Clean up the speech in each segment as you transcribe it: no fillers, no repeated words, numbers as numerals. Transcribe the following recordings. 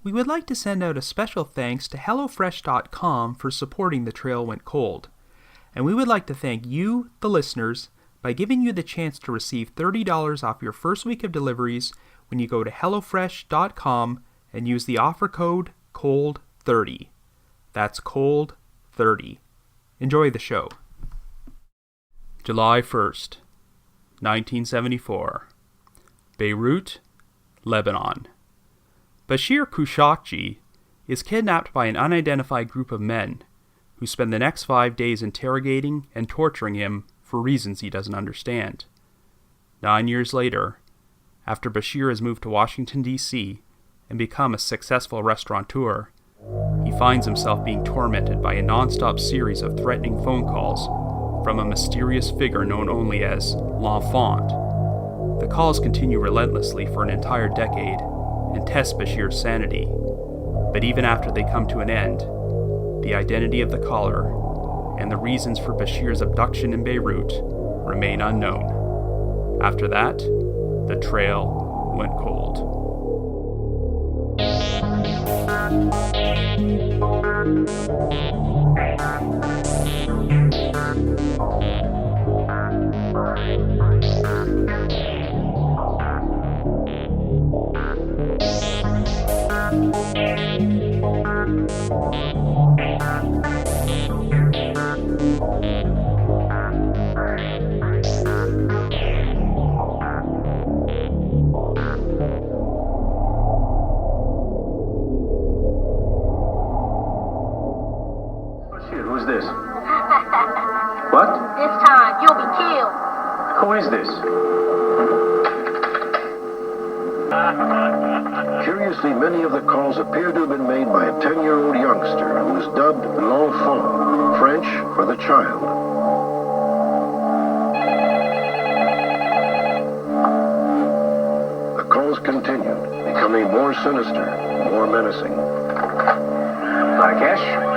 We would like to send out a special thanks to HelloFresh.com for supporting The Trail Went Cold. And we would like to thank you, the listeners, by giving you the chance to receive $30 off your first week of deliveries when you go to HelloFresh.com and use the offer code COLD30. That's COLD30. Enjoy the show. July 1st, 1974. Beirut, Lebanon. Bashir Kouchacji is kidnapped by an unidentified group of men who spend the next 5 days interrogating and torturing him for reasons he doesn't understand. 9 years later, after Bashir has moved to Washington, D.C. and become a successful restaurateur, he finds himself being tormented by a non-stop series of threatening phone calls from a mysterious figure known only as l'enfant. The calls continue relentlessly for an entire decade and test Bashir's sanity. But even after they come to an end, the identity of the caller and the reasons for Bashir's abduction in Beirut remain unknown. After that, the trail went cold. Who's this? What? This time, you'll be killed. Who is this? Curiously, many of the calls appear to have been made by a 10-year-old youngster who was dubbed l'enfant, French for the child. The calls continued, becoming more sinister, more menacing. Marrakesh?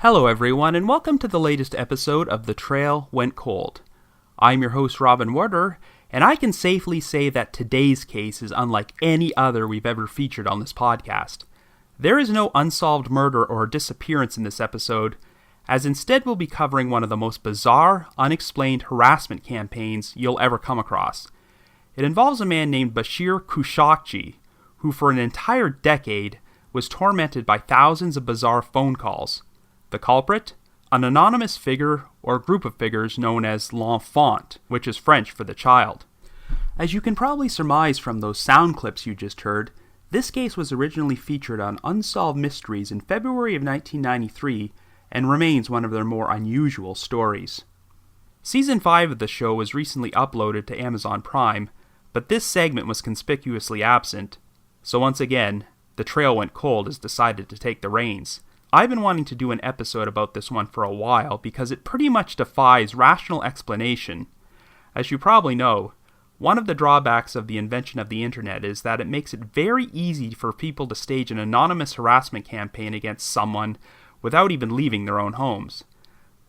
Hello everyone, and welcome to the latest episode of The Trail Went Cold. I'm your host Robin Warder, and I can safely say that today's case is unlike any other we've ever featured on this podcast. There is no unsolved murder or disappearance in this episode, as instead we'll be covering one of the most bizarre, unexplained harassment campaigns you'll ever come across. It involves a man named Bashir Kouchacji, who for an entire decade was tormented by thousands of bizarre phone calls. The culprit? An anonymous figure or group of figures known as l'enfant, which is French for the child. As you can probably surmise from those sound clips you just heard, this case was originally featured on Unsolved Mysteries in February of 1993 and remains one of their more unusual stories. Season 5 of the show was recently uploaded to Amazon Prime, but this segment was conspicuously absent, so once again, The Trail Went Cold has decided to take the reins. I've been wanting to do an episode about this one for a while because it pretty much defies rational explanation. As you probably know, one of the drawbacks of the invention of the internet is that it makes it very easy for people to stage an anonymous harassment campaign against someone without even leaving their own homes.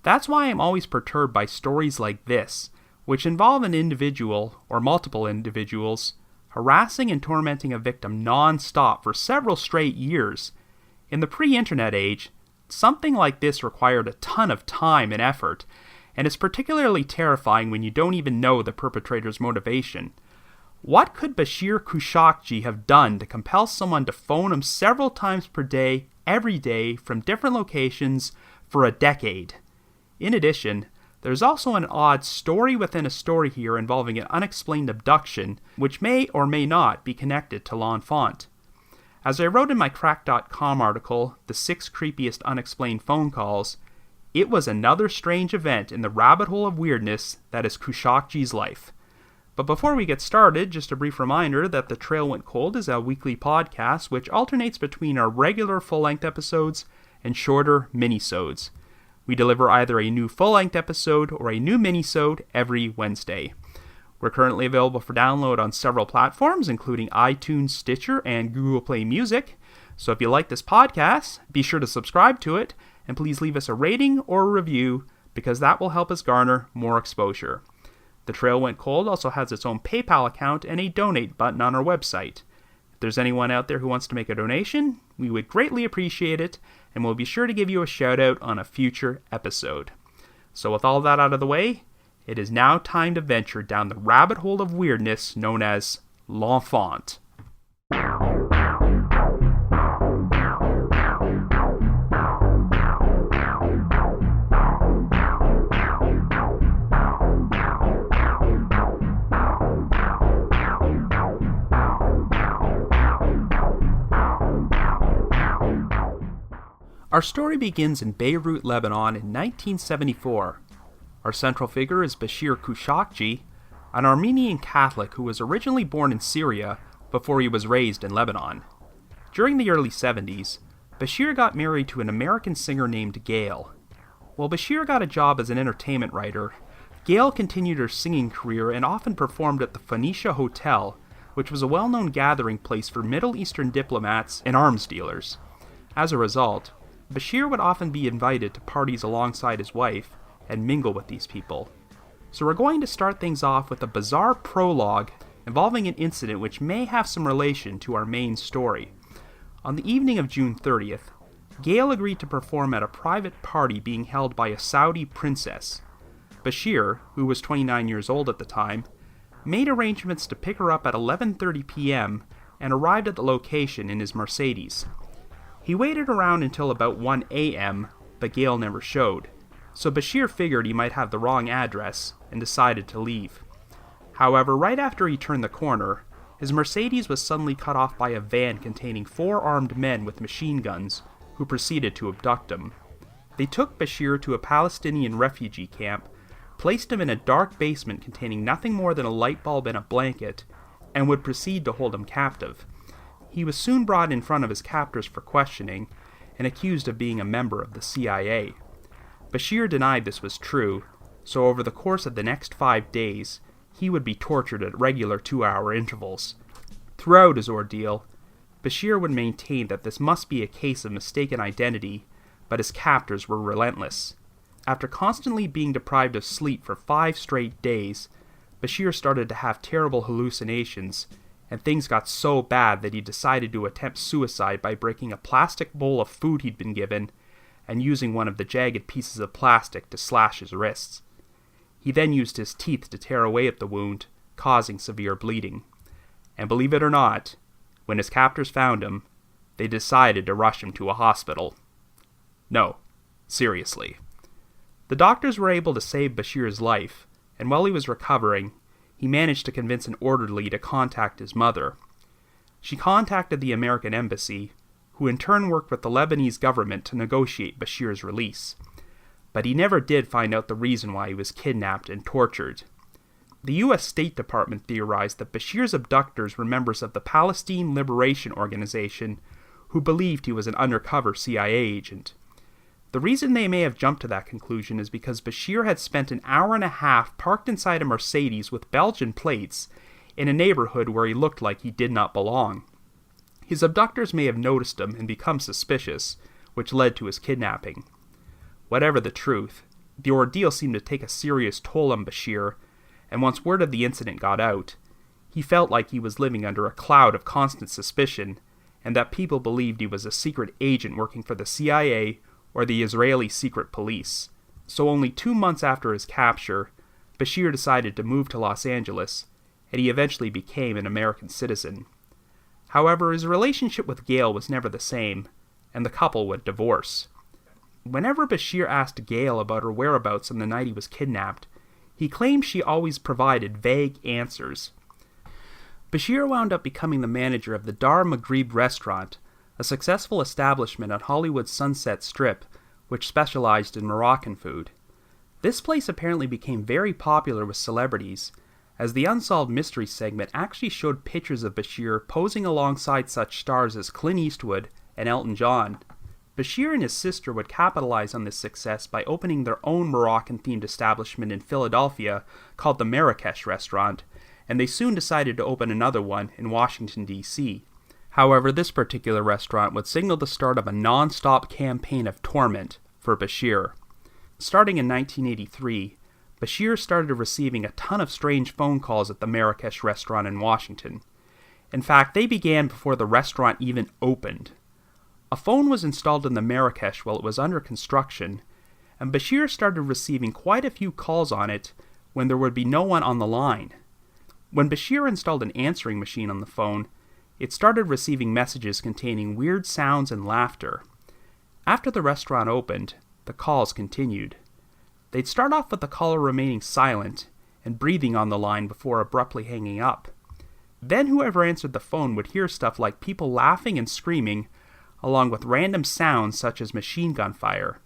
That's why I'm always perturbed by stories like this, which involve an individual, or multiple individuals, harassing and tormenting a victim non-stop for several straight years. In the pre-internet age, something like this required a ton of time and effort, and is particularly terrifying when you don't even know the perpetrator's motivation. What could Bashir Kouchacji have done to compel someone to phone him several times per day, every day, from different locations, for a decade? In addition, there's also an odd story within a story here involving an unexplained abduction, which may or may not be connected to l'enfant. As I wrote in my Crack.com article, The 6 Creepiest Unexplained Phone Calls, it was another strange event in the rabbit hole of weirdness that is Kouchatsi's life. But before we get started, just a brief reminder that The Trail Went Cold is a weekly podcast which alternates between our regular full-length episodes and shorter minisodes. We deliver either a new full-length episode or a new minisode every Wednesday. We're currently available for download on several platforms, including iTunes, Stitcher, and Google Play Music. So if you like this podcast, be sure to subscribe to it and please leave us a rating or a review because that will help us garner more exposure. The Trail Went Cold also has its own PayPal account and a donate button on our website. If there's anyone out there who wants to make a donation, we would greatly appreciate it, and we'll be sure to give you a shout out on a future episode. So with all that out of the way, it is now time to venture down the rabbit hole of weirdness known as l'enfant. Our story begins in Beirut, Lebanon in 1974. Our central figure is Bashir Kouchacji, an Armenian Catholic who was originally born in Syria before he was raised in Lebanon. During the early 70s, Bashir got married to an American singer named Gail. While Bashir got a job as an entertainment writer, Gail continued her singing career and often performed at the Phoenicia Hotel, which was a well-known gathering place for Middle Eastern diplomats and arms dealers. As a result, Bashir would often be invited to parties alongside his wife and mingle with these people. So we're going to start things off with a bizarre prologue involving an incident which may have some relation to our main story. On the evening of June 30th, Gail agreed to perform at a private party being held by a Saudi princess. Bashir, who was 29 years old at the time, made arrangements to pick her up at 11:30 p.m. and arrived at the location in his Mercedes. He waited around until about 1 a.m., but Gail never showed, so Bashir figured he might have the wrong address and decided to leave. However, right after he turned the corner, his Mercedes was suddenly cut off by a van containing 4 armed men with machine guns, who proceeded to abduct him. They took Bashir to a Palestinian refugee camp, placed him in a dark basement containing nothing more than a light bulb and a blanket, and would proceed to hold him captive. He was soon brought in front of his captors for questioning and accused of being a member of the CIA. Bashir denied this was true, so over the course of the next 5 days, he would be tortured at regular 2-hour intervals. Throughout his ordeal, Bashir would maintain that this must be a case of mistaken identity, but his captors were relentless. After constantly being deprived of sleep for 5 straight days, Bashir started to have terrible hallucinations, and things got so bad that he decided to attempt suicide by breaking a plastic bowl of food he'd been given and using one of the jagged pieces of plastic to slash his wrists. He then used his teeth to tear away at the wound, causing severe bleeding. And believe it or not, when his captors found him, they decided to rush him to a hospital. No, seriously. The doctors were able to save Bashir's life, and while he was recovering, he managed to convince an orderly to contact his mother. She contacted the American embassy, who in turn worked with the Lebanese government to negotiate Bashir's release. But he never did find out the reason why he was kidnapped and tortured. The U.S. State Department theorized that Bashir's abductors were members of the Palestine Liberation Organization, who believed he was an undercover CIA agent. The reason they may have jumped to that conclusion is because Bashir had spent an hour and a half parked inside a Mercedes with Belgian plates in a neighborhood where he looked like he did not belong. His abductors may have noticed him and become suspicious, which led to his kidnapping. Whatever the truth, the ordeal seemed to take a serious toll on Bashir, and once word of the incident got out, he felt like he was living under a cloud of constant suspicion, and that people believed he was a secret agent working for the CIA or the Israeli secret police. So only 2 months after his capture, Bashir decided to move to Los Angeles, and he eventually became an American citizen. However, his relationship with Gail was never the same, and the couple would divorce. Whenever Bashir asked Gail about her whereabouts on the night he was kidnapped, he claimed she always provided vague answers. Bashir wound up becoming the manager of the Dar Maghrib restaurant, a successful establishment on Hollywood's Sunset Strip, which specialized in Moroccan food. This place apparently became very popular with celebrities, as the Unsolved Mysteries segment actually showed pictures of Bashir posing alongside such stars as Clint Eastwood and Elton John. Bashir and his sister would capitalize on this success by opening their own Moroccan-themed establishment in Philadelphia called the Marrakesh Restaurant, and they soon decided to open another one in Washington, D.C. However, this particular restaurant would signal the start of a non-stop campaign of torment, for Bashir. Starting in 1983, Bashir started receiving a ton of strange phone calls at the Marrakesh restaurant in Washington. In fact, they began before the restaurant even opened. A phone was installed in the Marrakesh while it was under construction, and Bashir started receiving quite a few calls on it when there would be no one on the line. When Bashir installed an answering machine on the phone, it started receiving messages containing weird sounds and laughter. After the restaurant opened, the calls continued. They'd start off with the caller remaining silent and breathing on the line before abruptly hanging up. Then whoever answered the phone would hear stuff like people laughing and screaming, along with random sounds such as machine gun fire.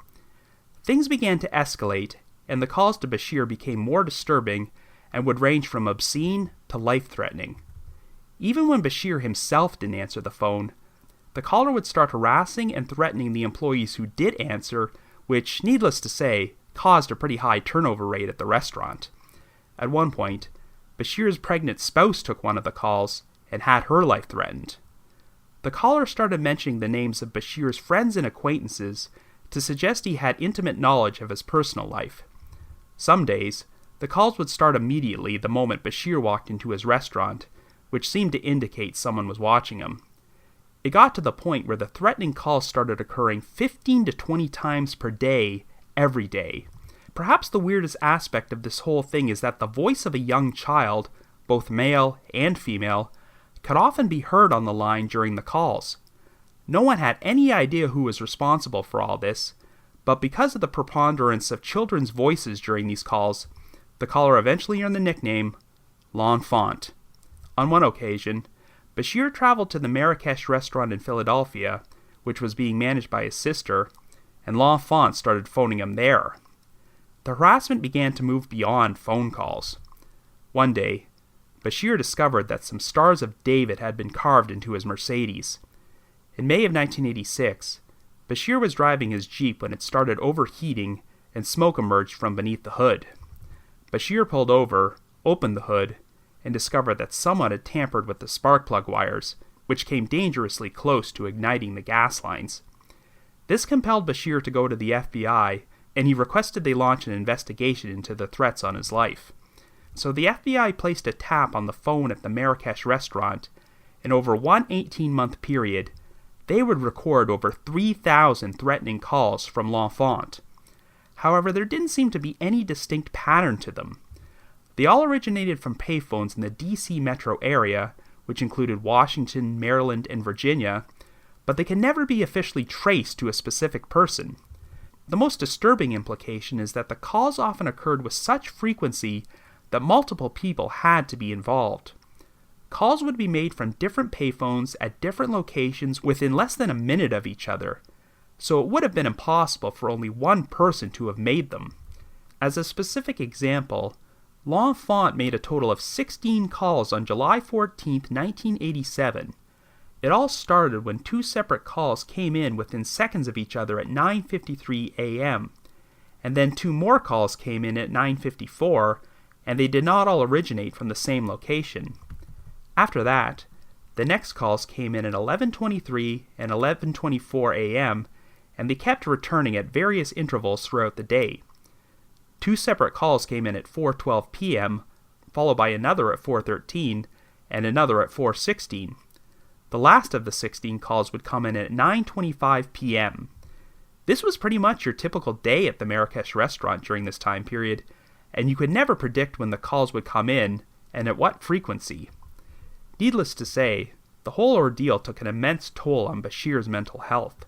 Things began to escalate, and the calls to Bashir became more disturbing and would range from obscene to life-threatening. Even when Bashir himself didn't answer the phone, the caller would start harassing and threatening the employees who did answer, which, needless to say, caused a pretty high turnover rate at the restaurant. At one point, Bashir's pregnant spouse took one of the calls and had her life threatened. The caller started mentioning the names of Bashir's friends and acquaintances to suggest he had intimate knowledge of his personal life. Some days, the calls would start immediately the moment Bashir walked into his restaurant, which seemed to indicate someone was watching him. It got to the point where the threatening calls started occurring 15 to 20 times per day, every day. Perhaps the weirdest aspect of this whole thing is that the voice of a young child, both male and female, could often be heard on the line during the calls. No one had any idea who was responsible for all this, but because of the preponderance of children's voices during these calls, the caller eventually earned the nickname L'Enfant. On one occasion, Bashir traveled to the Marrakesh restaurant in Philadelphia, which was being managed by his sister, and L'Enfant started phoning him there. The harassment began to move beyond phone calls. One day, Bashir discovered that some stars of David had been carved into his Mercedes. In May of 1986, Bashir was driving his Jeep when it started overheating and smoke emerged from beneath the hood. Bashir pulled over, opened the hood, and discovered that someone had tampered with the spark plug wires, which came dangerously close to igniting the gas lines. This compelled Bashir to go to the FBI, and he requested they launch an investigation into the threats on his life. So the FBI placed a tap on the phone at the Marrakesh restaurant, and over one 18-month period, they would record over 3,000 threatening calls from L'Enfant. However, there didn't seem to be any distinct pattern to them. They all originated from payphones in the D.C. metro area, which included Washington, Maryland, and Virginia, but they can never be officially traced to a specific person. The most disturbing implication is that the calls often occurred with such frequency that multiple people had to be involved. Calls would be made from different payphones at different locations within less than a minute of each other, so it would have been impossible for only one person to have made them. As a specific example, L'Enfant made a total of 16 calls on July 14, 1987. It all started when two separate calls came in within seconds of each other at 9:53 a.m., and then two more calls came in at 9:54, and they did not all originate from the same location. After that, the next calls came in at 11:23 and 11:24 a.m., and they kept returning at various intervals throughout the day. Two separate calls came in at 4:12 p.m., followed by another at 4:13, and another at 4:16. The last of the 16 calls would come in at 9:25 p.m. This was pretty much your typical day at the Marrakesh restaurant during this time period, and you could never predict when the calls would come in and at what frequency. Needless to say, the whole ordeal took an immense toll on Bashir's mental health.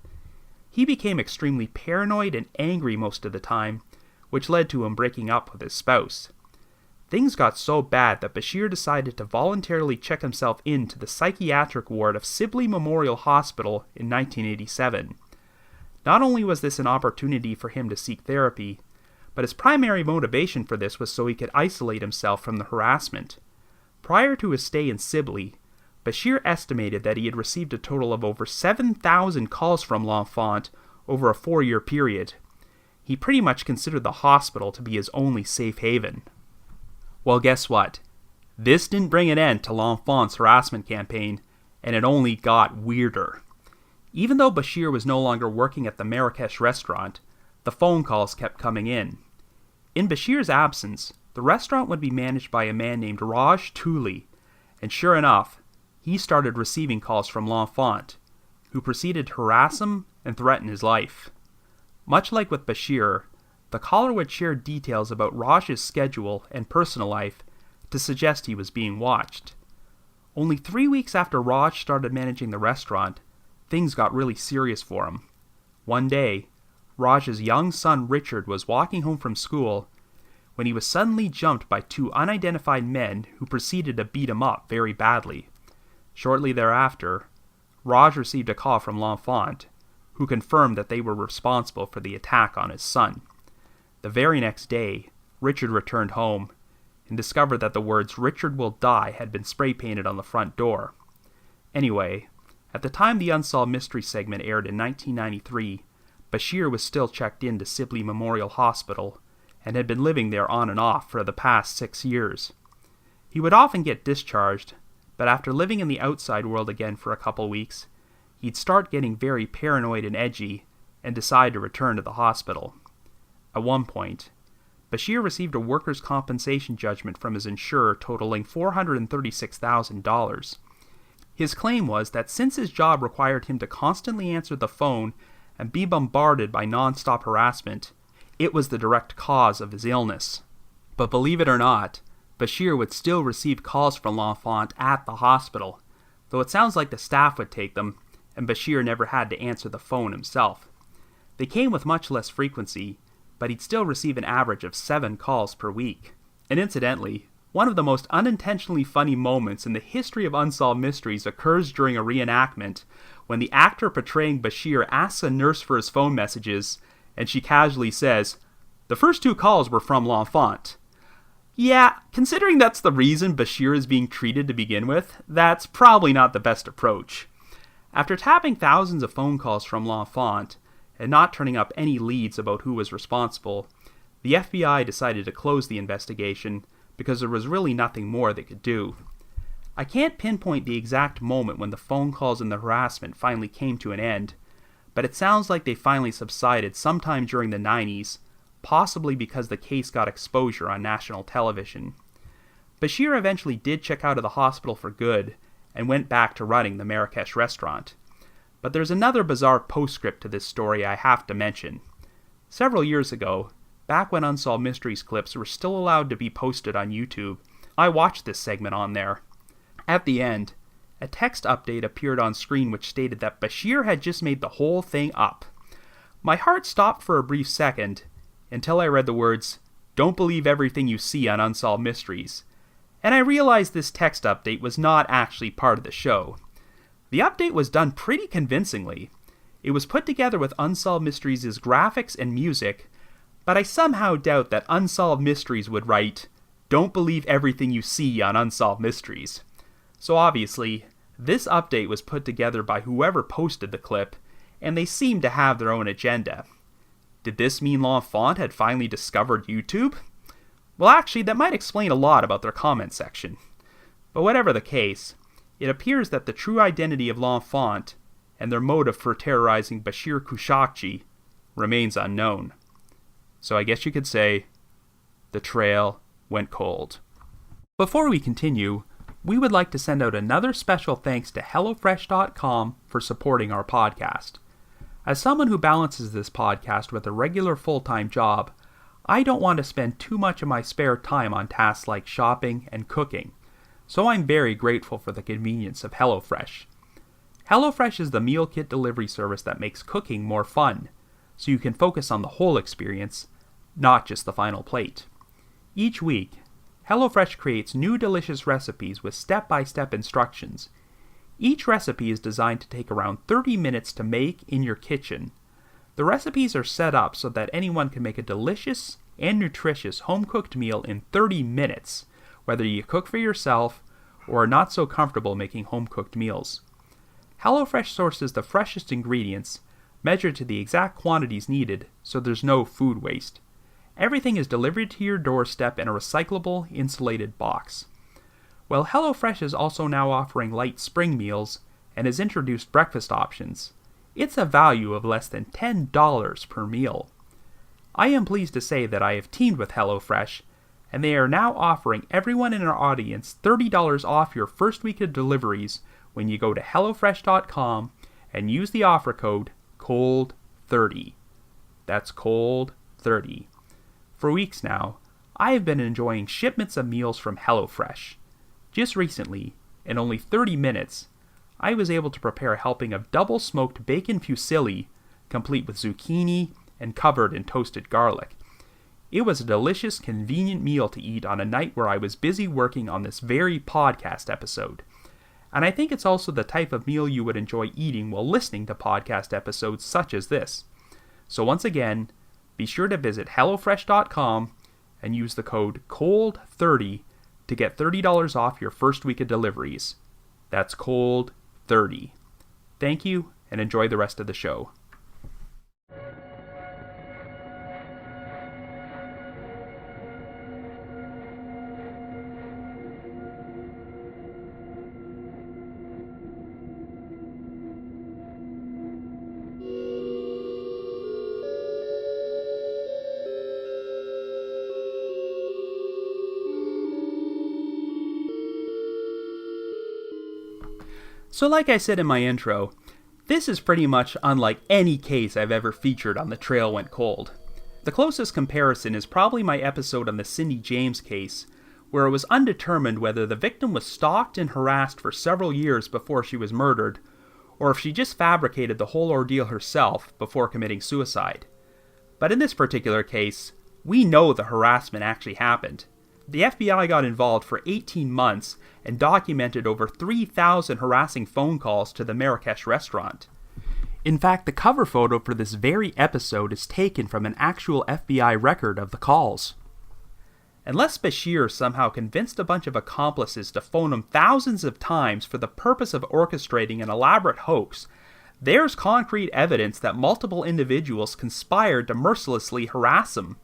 He became extremely paranoid and angry most of the time, which led to him breaking up with his spouse. Things got so bad that Bashir decided to voluntarily check himself into the psychiatric ward of Sibley Memorial Hospital in 1987. Not only was this an opportunity for him to seek therapy, but his primary motivation for this was so he could isolate himself from the harassment. Prior to his stay in Sibley, Bashir estimated that he had received a total of over 7,000 calls from L'Enfant over a 4-year period. He pretty much considered the hospital to be his only safe haven. Well, guess what? This didn't bring an end to L'Enfant's harassment campaign, and it only got weirder. Even though Bashir was no longer working at the Marrakesh restaurant, The phone calls kept coming in. In Bashir's absence, the restaurant would be managed by a man named Raj Tooley, and sure enough, he started receiving calls from L'Enfant, who proceeded to harass him and threaten his life. Much like with Bashir, the caller would share details about Raj's schedule and personal life to suggest he was being watched. Only 3 weeks after Raj started managing the restaurant, things got really serious for him. One day, Raj's young son Richard was walking home from school when he was suddenly jumped by 2 unidentified men who proceeded to beat him up very badly. Shortly thereafter, Raj received a call from L'Enfant, who confirmed that they were responsible for the attack on his son. The very next day, Richard returned home and discovered that the words "Richard will die" had been spray painted on the front door. Anyway, at the time the Unsolved Mystery segment aired in 1993, Bashir was still checked into Sibley Memorial Hospital and had been living there on and off for the past 6 years. He would often get discharged, but after living in the outside world again for a couple weeks, he'd start getting very paranoid and edgy and decide to return to the hospital. At one point, Bashir received a workers' compensation judgment from his insurer totaling $436,000. His claim was that since his job required him to constantly answer the phone and be bombarded by non-stop harassment, it was the direct cause of his illness. But believe it or not, Bashir would still receive calls from L'Enfant at the hospital, though it sounds like the staff would take them, and Bashir never had to answer the phone himself. They came with much less frequency, but he'd still receive an average of 7 calls per week. And incidentally, one of the most unintentionally funny moments in the history of Unsolved Mysteries occurs during a reenactment when the actor portraying Bashir asks a nurse for his phone messages, and she casually says, "The first 2 calls were from L'Enfant." Yeah, considering that's the reason Bashir is being treated to begin with, that's probably not the best approach. After tapping thousands of phone calls from L'Enfant, and not turning up any leads about who was responsible, the FBI decided to close the investigation because there was really nothing more they could do. I can't pinpoint the exact moment when the phone calls and the harassment finally came to an end, but it sounds like they finally subsided sometime during the 90s, possibly because the case got exposure on national television. Bashir eventually did check out of the hospital for good and went back to running the Marrakesh restaurant. But there's another bizarre postscript to this story I have to mention. Several years ago, back when Unsolved Mysteries clips were still allowed to be posted on YouTube, I watched this segment on there. At the end, a text update appeared on screen which stated that Bashir had just made the whole thing up. My heart stopped for a brief second until I read the words, "Don't believe everything you see on Unsolved Mysteries," and I realized this text update was not actually part of the show. The update was done pretty convincingly. It was put together with Unsolved Mysteries' graphics and music, but I somehow doubt that Unsolved Mysteries would write, "Don't believe everything you see on Unsolved Mysteries." So obviously, this update was put together by whoever posted the clip, and they seemed to have their own agenda. Did this mean L'Enfant had finally discovered YouTube? Well, actually, that might explain a lot about their comment section. But whatever the case, it appears that the true identity of L'Enfant and their motive for terrorizing Bashir Kouchacji remains unknown. So I guess you could say, the trail went cold. Before we continue, we would like to send out another special thanks to HelloFresh.com for supporting our podcast. As someone who balances this podcast with a regular full-time job, I don't want to spend too much of my spare time on tasks like shopping and cooking, so I'm very grateful for the convenience of HelloFresh. HelloFresh is the meal kit delivery service that makes cooking more fun, so you can focus on the whole experience, not just the final plate. Each week, HelloFresh creates new delicious recipes with step-by-step instructions. Each recipe is designed to take around 30 minutes to make in your kitchen. The recipes are set up so that anyone can make a delicious and nutritious home-cooked meal in 30 minutes, whether you cook for yourself or are not so comfortable making home-cooked meals. HelloFresh sources the freshest ingredients, measured to the exact quantities needed, so there's no food waste. Everything is delivered to your doorstep in a recyclable, insulated box. Well, HelloFresh is also now offering light spring meals and has introduced breakfast options. It's a value of less than $10 per meal. I am pleased to say that I have teamed with HelloFresh, and they are now offering everyone in our audience $30 off your first week of deliveries when you go to HelloFresh.com and use the offer code COLD30. That's COLD30. For weeks now, I have been enjoying shipments of meals from HelloFresh. Just recently, in only 30 minutes, I was able to prepare a helping of double-smoked bacon fusilli, complete with zucchini and covered in toasted garlic. It was a delicious, convenient meal to eat on a night where I was busy working on this very podcast episode. And I think it's also the type of meal you would enjoy eating while listening to podcast episodes such as this. So once again, be sure to visit HelloFresh.com and use the code COLD30 to get $30 off your first week of deliveries. That's COLD30. Thank you, and enjoy the rest of the show. So like I said in my intro, this is pretty much unlike any case I've ever featured on The Trail Went Cold. The closest comparison is probably my episode on the Cindy James case, where it was undetermined whether the victim was stalked and harassed for several years before she was murdered, or if she just fabricated the whole ordeal herself before committing suicide. But in this particular case, we know the harassment actually happened. The FBI got involved for 18 months and documented over 3,000 harassing phone calls to the Marrakesh restaurant. In fact, the cover photo for this very episode is taken from an actual FBI record of the calls. Unless Bashir somehow convinced a bunch of accomplices to phone him thousands of times for the purpose of orchestrating an elaborate hoax, there's concrete evidence that multiple individuals conspired to mercilessly harass him.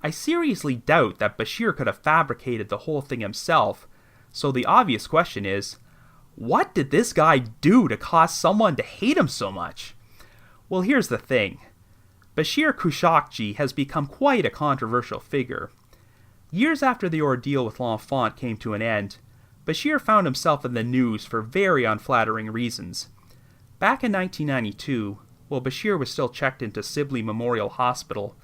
I seriously doubt that Bashir could have fabricated the whole thing himself, so the obvious question is, what did this guy do to cause someone to hate him so much? Well, here's the thing. Bashir Kouchacji has become quite a controversial figure. Years after the ordeal with L'Enfant came to an end, Bashir found himself in the news for very unflattering reasons. Back in 1992, while Bashir was still checked into Sibley Memorial Hospital,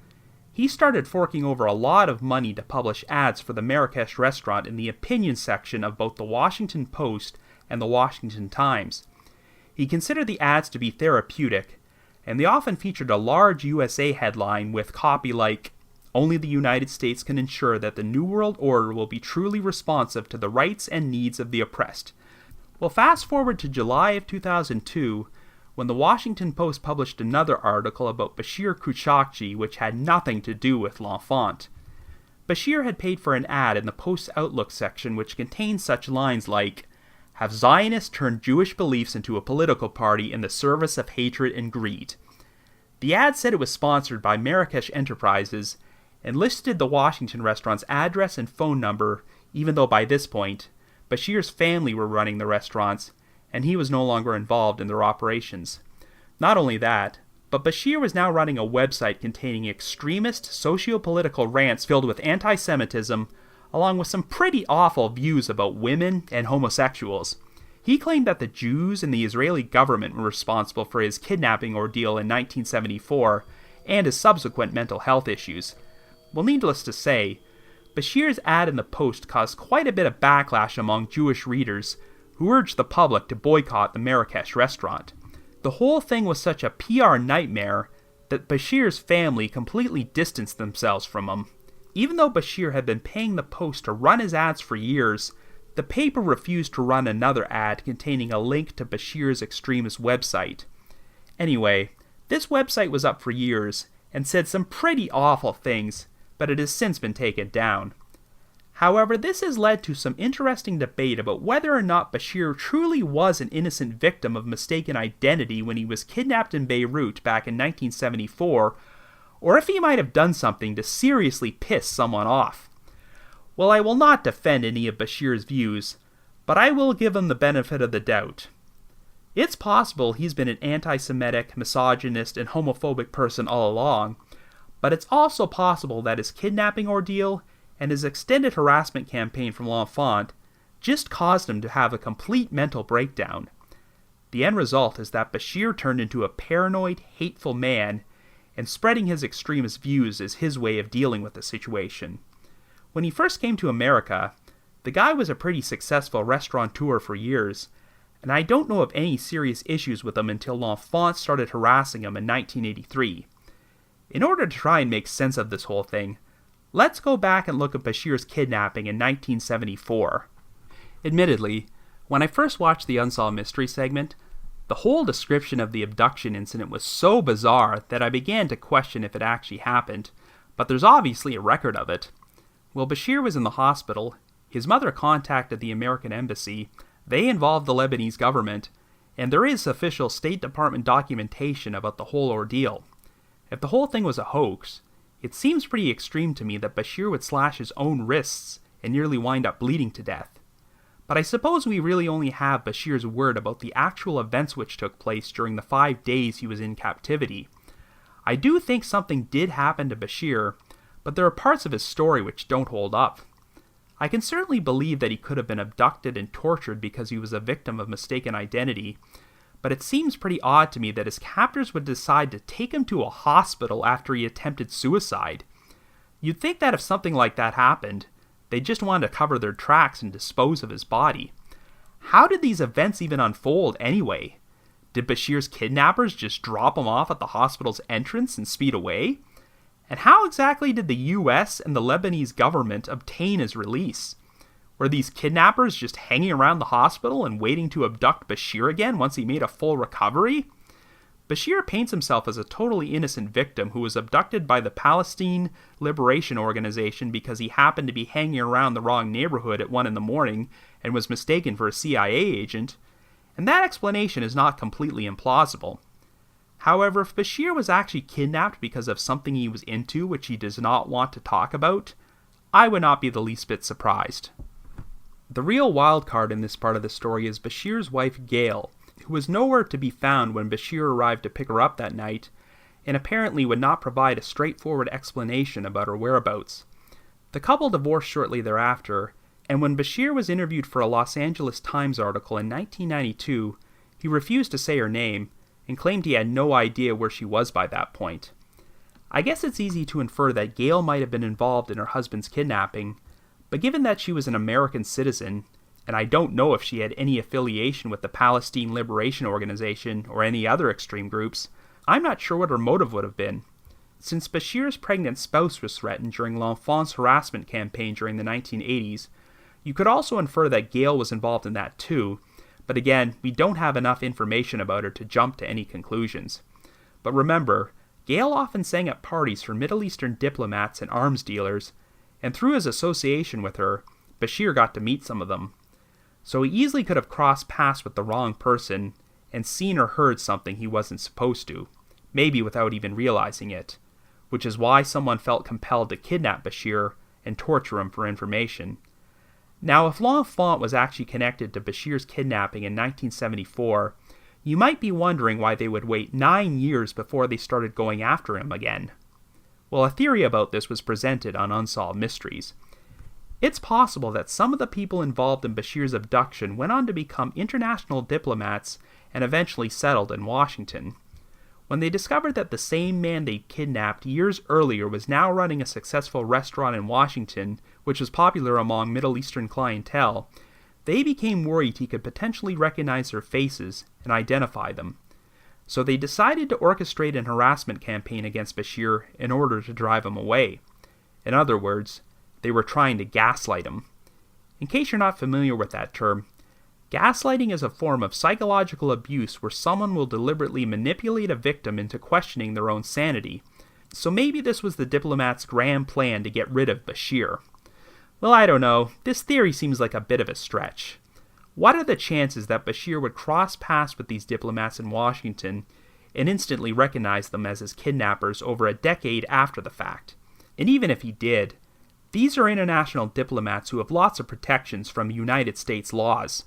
he started forking over a lot of money to publish ads for the Marrakesh restaurant in the opinion section of both the Washington Post and the Washington Times. He considered the ads to be therapeutic, and they often featured a large USA headline with copy like, "Only the United States can ensure that the New World Order will be truly responsive to the rights and needs of the oppressed." Well, fast forward to July of 2002, when the Washington Post published another article about Bashir Kouchacji, which had nothing to do with L'Enfant. Bashir had paid for an ad in the Post's Outlook section which contained such lines like, "Have Zionists turned Jewish beliefs into a political party in the service of hatred and greed?" The ad said it was sponsored by Marrakesh Enterprises and listed the Washington restaurant's address and phone number, even though by this point, Bashir's family were running the restaurants, and he was no longer involved in their operations. Not only that, but Bashir was now running a website containing extremist socio-political rants filled with anti-Semitism, along with some pretty awful views about women and homosexuals. He claimed that the Jews and the Israeli government were responsible for his kidnapping ordeal in 1974 and his subsequent mental health issues. Well, needless to say, Bashir's ad in the Post caused quite a bit of backlash among Jewish readers, who urged the public to boycott the Marrakesh restaurant. The whole thing was such a PR nightmare that Bashir's family completely distanced themselves from him. Even though Bashir had been paying the Post to run his ads for years, the paper refused to run another ad containing a link to Bashir's extremist website. Anyway, this website was up for years and said some pretty awful things, but it has since been taken down. However, this has led to some interesting debate about whether or not Bashir truly was an innocent victim of mistaken identity when he was kidnapped in Beirut back in 1974, or if he might have done something to seriously piss someone off. Well, I will not defend any of Bashir's views, but I will give him the benefit of the doubt. It's possible he's been an anti-Semitic, misogynist, and homophobic person all along, But it's also possible that his kidnapping ordeal and his extended harassment campaign from L'Enfant just caused him to have a complete mental breakdown. The end result is that Bashir turned into a paranoid, hateful man, and spreading his extremist views is his way of dealing with the situation. When he first came to America, the guy was a pretty successful restaurateur for years, and I don't know of any serious issues with him until L'Enfant started harassing him in 1983. In order to try and make sense of this whole thing, let's go back and look at Bashir's kidnapping in 1974. Admittedly, when I first watched the Unsolved Mystery segment, the whole description of the abduction incident was so bizarre that I began to question if it actually happened, but there's obviously a record of it. While Bashir was in the hospital, his mother contacted the American embassy, they involved the Lebanese government, and there is official State Department documentation about the whole ordeal. If the whole thing was a hoax, it seems pretty extreme to me that Bashir would slash his own wrists and nearly wind up bleeding to death. But I suppose we really only have Bashir's word about the actual events which took place during the 5 days he was in captivity. I do think something did happen to Bashir, but there are parts of his story which don't hold up. I can certainly believe that he could have been abducted and tortured because he was a victim of mistaken identity, but it seems pretty odd to me that his captors would decide to take him to a hospital after he attempted suicide. You'd think that if something like that happened, they just wanted to cover their tracks and dispose of his body. How did these events even unfold anyway? Did Bashir's kidnappers just drop him off at the hospital's entrance and speed away? And how exactly did the US and the Lebanese government obtain his release? Were these kidnappers just hanging around the hospital and waiting to abduct Bashir again once he made a full recovery? Bashir paints himself as a totally innocent victim who was abducted by the Palestine Liberation Organization because he happened to be hanging around the wrong neighborhood at 1 a.m. and was mistaken for a CIA agent, and that explanation is not completely implausible. However, if Bashir was actually kidnapped because of something he was into which he does not want to talk about, I would not be the least bit surprised. The real wild card in this part of the story is Bashir's wife Gail, who was nowhere to be found when Bashir arrived to pick her up that night, and apparently would not provide a straightforward explanation about her whereabouts. The couple divorced shortly thereafter, and when Bashir was interviewed for a Los Angeles Times article in 1992, he refused to say her name, and claimed he had no idea where she was by that point. I guess it's easy to infer that Gail might have been involved in her husband's kidnapping, but given that she was an American citizen, and I don't know if she had any affiliation with the Palestine Liberation Organization or any other extreme groups, I'm not sure what her motive would have been. Since Bashir's pregnant spouse was threatened during L'Enfant's harassment campaign during the 1980s, you could also infer that Gail was involved in that too, but again, we don't have enough information about her to jump to any conclusions. But remember, Gail often sang at parties for Middle Eastern diplomats and arms dealers, and through his association with her, Bashir got to meet some of them. So he easily could have crossed paths with the wrong person and seen or heard something he wasn't supposed to, maybe without even realizing it, which is why someone felt compelled to kidnap Bashir and torture him for information. Now, if L'Enfant was actually connected to Bashir's kidnapping in 1974, you might be wondering why they would wait 9 years before they started going after him again. Well, a theory about this was presented on Unsolved Mysteries. It's possible that some of the people involved in Bashir's abduction went on to become international diplomats and eventually settled in Washington. When they discovered that the same man they kidnapped years earlier was now running a successful restaurant in Washington, which was popular among Middle Eastern clientele, they became worried he could potentially recognize their faces and identify them. So they decided to orchestrate an harassment campaign against Bashir in order to drive him away. In other words, they were trying to gaslight him. In case you're not familiar with that term, gaslighting is a form of psychological abuse where someone will deliberately manipulate a victim into questioning their own sanity. So maybe this was the diplomats' grand plan to get rid of Bashir. Well, I don't know. This theory seems like a bit of a stretch. What are the chances that Bashir would cross paths with these diplomats in Washington and instantly recognize them as his kidnappers over a decade after the fact? And even if he did, these are international diplomats who have lots of protections from United States laws.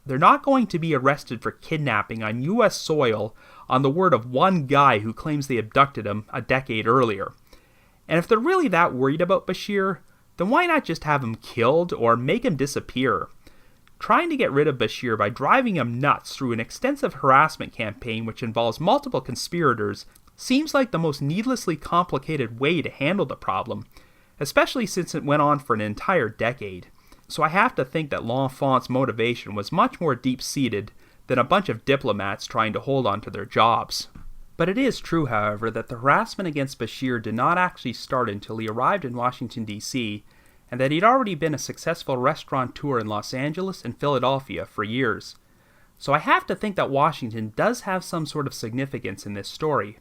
They're not going to be arrested for kidnapping on U.S. soil on the word of one guy who claims they abducted him a decade earlier. And if they're really that worried about Bashir, then why not just have him killed or make him disappear? Trying to get rid of Bashir by driving him nuts through an extensive harassment campaign which involves multiple conspirators seems like the most needlessly complicated way to handle the problem, especially since it went on for an entire decade. So I have to think that L'Enfant's motivation was much more deep-seated than a bunch of diplomats trying to hold on to their jobs. But it is true, however, that the harassment against Bashir did not actually start until he arrived in Washington, D.C., and that he'd already been a successful restaurateur in Los Angeles and Philadelphia for years. So I have to think that Washington does have some sort of significance in this story.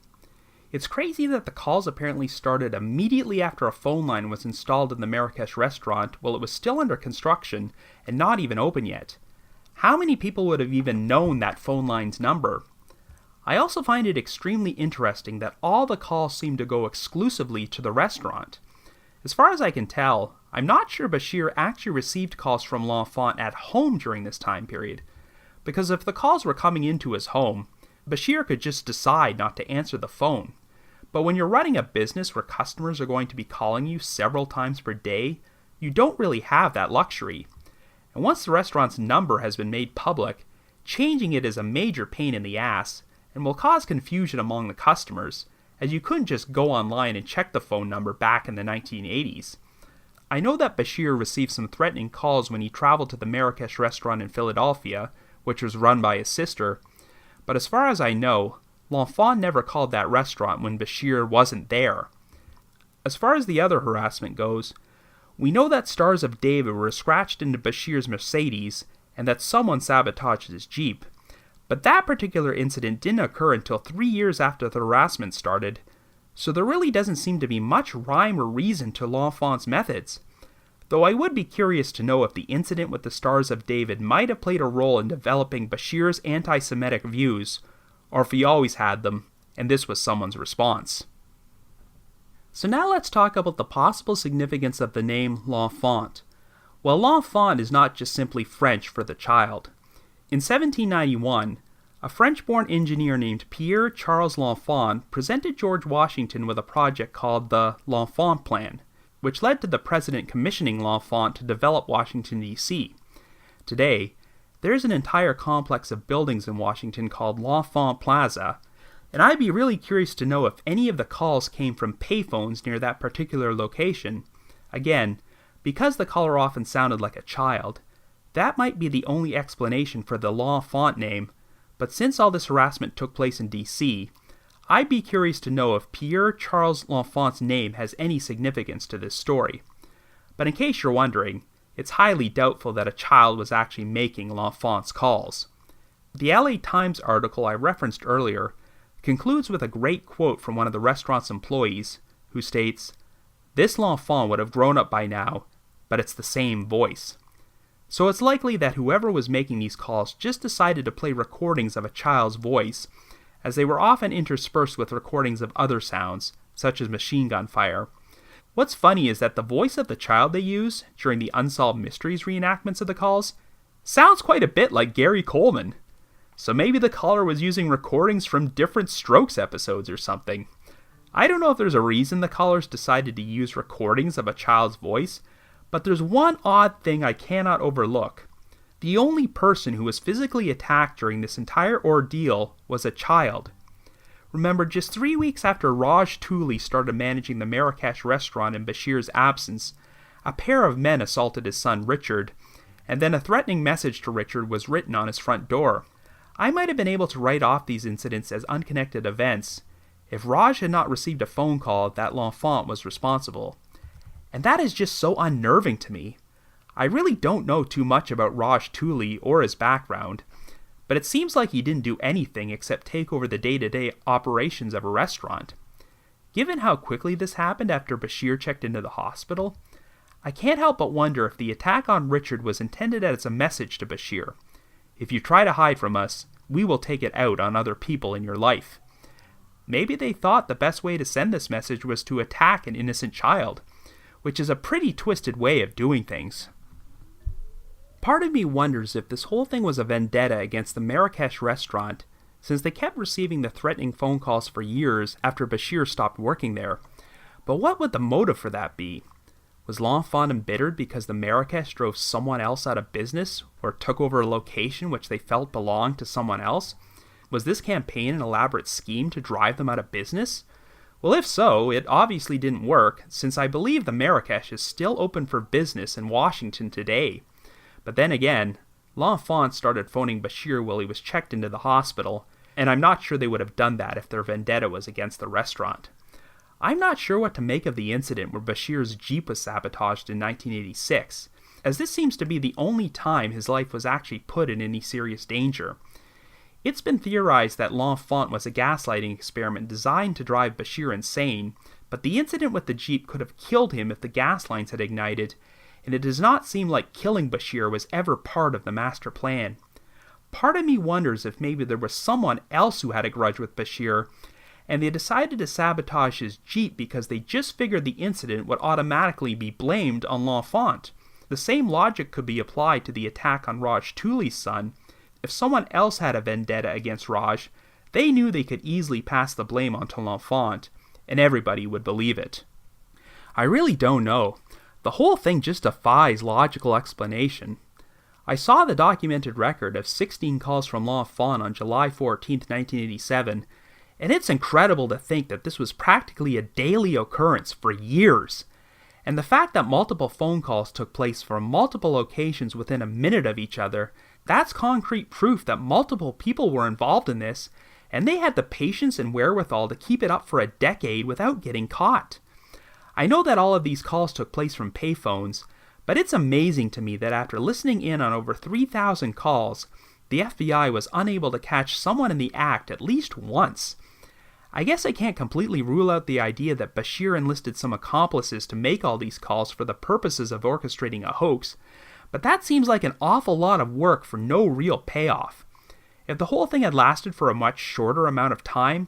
It's crazy that the calls apparently started immediately after a phone line was installed in the Marrakesh restaurant while it was still under construction and not even open yet. How many people would have even known that phone line's number? I also find it extremely interesting that all the calls seem to go exclusively to the restaurant. As far as I can tell, I'm not sure Bashir actually received calls from L'Enfant at home during this time period, because if the calls were coming into his home, Bashir could just decide not to answer the phone. But when you're running a business where customers are going to be calling you several times per day, you don't really have that luxury. And once the restaurant's number has been made public, changing it is a major pain in the ass, and will cause confusion among the customers, as you couldn't just go online and check the phone number back in the 1980s. I know that Bashir received some threatening calls when he traveled to the Marrakesh restaurant in Philadelphia, which was run by his sister, but as far as I know, L'Enfant never called that restaurant when Bashir wasn't there. As far as the other harassment goes, we know that Stars of David were scratched into Bashir's Mercedes and that someone sabotaged his Jeep, but that particular incident didn't occur until 3 years after the harassment started, so there really doesn't seem to be much rhyme or reason to L'Enfant's methods. Though I would be curious to know if the incident with the Stars of David might have played a role in developing Bashir's anti-Semitic views, or if he always had them, and this was someone's response. So now let's talk about the possible significance of the name L'Enfant. Well, L'Enfant is not just simply French for the child. In 1791, a French-born engineer named Pierre Charles L'Enfant presented George Washington with a project called the L'Enfant Plan, which led to the president commissioning L'Enfant to develop Washington, D.C. Today, there is an entire complex of buildings in Washington called L'Enfant Plaza, and I'd be really curious to know if any of the calls came from payphones near that particular location. Again, because the caller often sounded like a child, that might be the only explanation for the L'Enfant name, but since all this harassment took place in D.C., I'd be curious to know if Pierre Charles L'Enfant's name has any significance to this story. But in case you're wondering, it's highly doubtful that a child was actually making L'Enfant's calls. The LA Times article I referenced earlier concludes with a great quote from one of the restaurant's employees, who states, "This L'Enfant would have grown up by now, but it's the same voice." So it's likely that whoever was making these calls just decided to play recordings of a child's voice, as they were often interspersed with recordings of other sounds, such as machine gun fire. What's funny is that the voice of the child they use during the Unsolved Mysteries reenactments of the calls sounds quite a bit like Gary Coleman. So maybe the caller was using recordings from different Strokes episodes or something. I don't know if there's a reason the callers decided to use recordings of a child's voice, but there's one odd thing I cannot overlook. The only person who was physically attacked during this entire ordeal was a child. Remember, just 3 weeks after Raj Tooley started managing the Marrakesh restaurant in Bashir's absence, a pair of men assaulted his son Richard, and then a threatening message to Richard was written on his front door. I might have been able to write off these incidents as unconnected events if Raj had not received a phone call that L'Enfant was responsible. And that is just so unnerving to me. I really don't know too much about Raj Tooley or his background, but it seems like he didn't do anything except take over the day-to-day operations of a restaurant. Given how quickly this happened after Bashir checked into the hospital, I can't help but wonder if the attack on Richard was intended as a message to Bashir. If you try to hide from us, we will take it out on other people in your life. Maybe they thought the best way to send this message was to attack an innocent child, which is a pretty twisted way of doing things. Part of me wonders if this whole thing was a vendetta against the Marrakesh restaurant, since they kept receiving the threatening phone calls for years after Bashir stopped working there. But what would the motive for that be? Was L'Enfant embittered because the Marrakesh drove someone else out of business or took over a location which they felt belonged to someone else? Was this campaign an elaborate scheme to drive them out of business? Well, if so, it obviously didn't work, since I believe the Marrakesh is still open for business in Washington today. But then again, L'Enfant started phoning Bashir while he was checked into the hospital, and I'm not sure they would have done that if their vendetta was against the restaurant. I'm not sure what to make of the incident where Bashir's Jeep was sabotaged in 1986, as this seems to be the only time his life was actually put in any serious danger. It's been theorized that L'Enfant was a gaslighting experiment designed to drive Bashir insane, but the incident with the Jeep could have killed him if the gas lines had ignited, and it does not seem like killing Bashir was ever part of the master plan. Part of me wonders if maybe there was someone else who had a grudge with Bashir, and they decided to sabotage his Jeep because they just figured the incident would automatically be blamed on L'Enfant. The same logic could be applied to the attack on Raj Tooley's son. If someone else had a vendetta against Raj, they knew they could easily pass the blame onto L'Enfant, and everybody would believe it. I really don't know. The whole thing just defies logical explanation. I saw the documented record of 16 calls from L'Enfant on July 14, 1987, and it's incredible to think that this was practically a daily occurrence for years. And the fact that multiple phone calls took place from multiple locations within a minute of each other, that's concrete proof that multiple people were involved in this, and they had the patience and wherewithal to keep it up for a decade without getting caught. I know that all of these calls took place from payphones, but it's amazing to me that after listening in on over 3,000 calls, the FBI was unable to catch someone in the act at least once. I guess I can't completely rule out the idea that Bashir enlisted some accomplices to make all these calls for the purposes of orchestrating a hoax, but that seems like an awful lot of work for no real payoff. If the whole thing had lasted for a much shorter amount of time,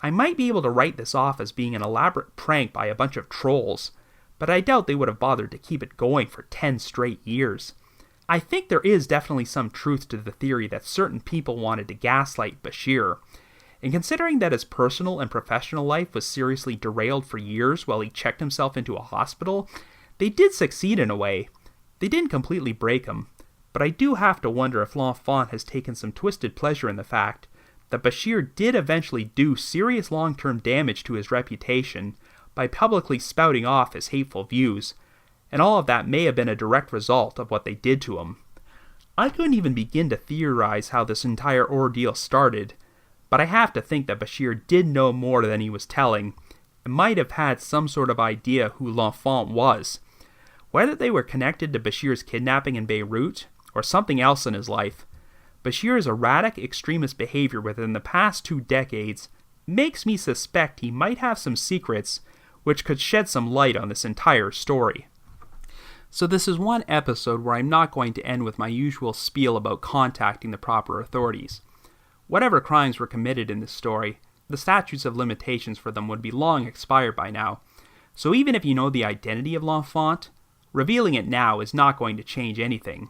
I might be able to write this off as being an elaborate prank by a bunch of trolls, but I doubt they would have bothered to keep it going for 10 straight years. I think there is definitely some truth to the theory that certain people wanted to gaslight Bashir, and considering that his personal and professional life was seriously derailed for years while he checked himself into a hospital, they did succeed in a way. They didn't completely break him, but I do have to wonder if L'Enfant has taken some twisted pleasure in the fact that Bashir did eventually do serious long-term damage to his reputation by publicly spouting off his hateful views, and all of that may have been a direct result of what they did to him. I couldn't even begin to theorize how this entire ordeal started, but I have to think that Bashir did know more than he was telling, and might have had some sort of idea who L'Enfant was. Whether they were connected to Bashir's kidnapping in Beirut, or something else in his life, Bashir's erratic extremist behavior within the past 2 decades makes me suspect he might have some secrets which could shed some light on this entire story. So this is one episode where I'm not going to end with my usual spiel about contacting the proper authorities. Whatever crimes were committed in this story, the statutes of limitations for them would be long expired by now, so even if you know the identity of L'Enfant, revealing it now is not going to change anything.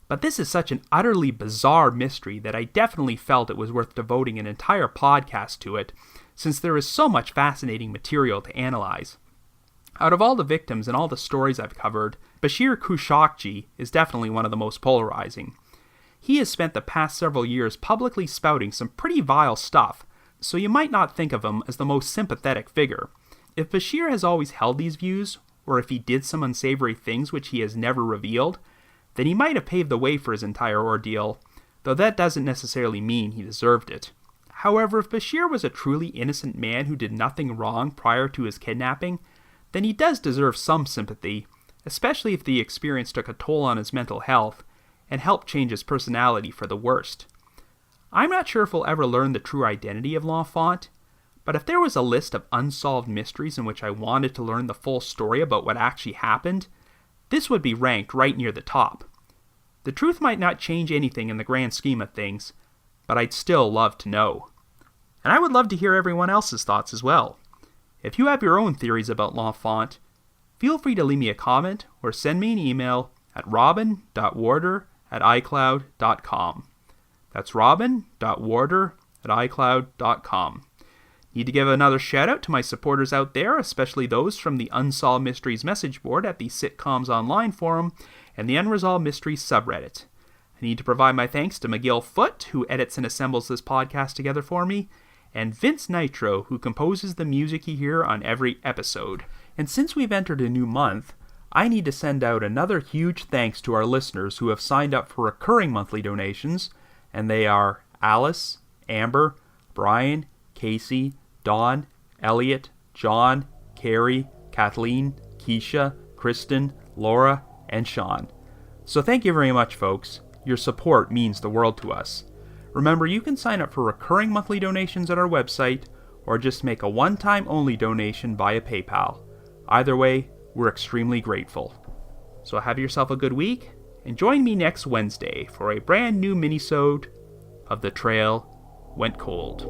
But this is such an utterly bizarre mystery that I definitely felt it was worth devoting an entire podcast to it, since there is so much fascinating material to analyze. Out of all the victims and all the stories I've covered, Bashir Kouchacji is definitely one of the most polarizing. He has spent the past several years publicly spouting some pretty vile stuff, so you might not think of him as the most sympathetic figure. If Bashir has always held these views, or if he did some unsavory things which he has never revealed, then he might have paved the way for his entire ordeal, though that doesn't necessarily mean he deserved it. However, if Bashir was a truly innocent man who did nothing wrong prior to his kidnapping, then he does deserve some sympathy, especially if the experience took a toll on his mental health and helped change his personality for the worst. I'm not sure if we'll ever learn the true identity of L'Enfant, but if there was a list of unsolved mysteries in which I wanted to learn the full story about what actually happened, this would be ranked right near the top. The truth might not change anything in the grand scheme of things, but I'd still love to know. And I would love to hear everyone else's thoughts as well. If you have your own theories about L'Enfant, feel free to leave me a comment or send me an email at robin.warder@icloud.com. That's robin.warder@icloud.com. Need to give another shout out to my supporters out there, especially those from the Unsolved Mysteries message board at the Sitcoms Online forum and the Unresolved Mysteries subreddit. I need to provide my thanks to McGill Foote, who edits and assembles this podcast together for me, and Vince Nitro, who composes the music you hear on every episode. And since we've entered a new month, I need to send out another huge thanks to our listeners who have signed up for recurring monthly donations, and they are Alice, Amber, Brian, Casey, Dawn, Elliot, John, Carrie, Kathleen, Keisha, Kristen, Laura, and Sean. So thank you very much, folks. Your support means the world to us. Remember, you can sign up for recurring monthly donations at our website, or just make a one-time only donation via PayPal. Either way, we're extremely grateful. So have yourself a good week, and join me next Wednesday for a brand new minisode of The Trail Went Cold.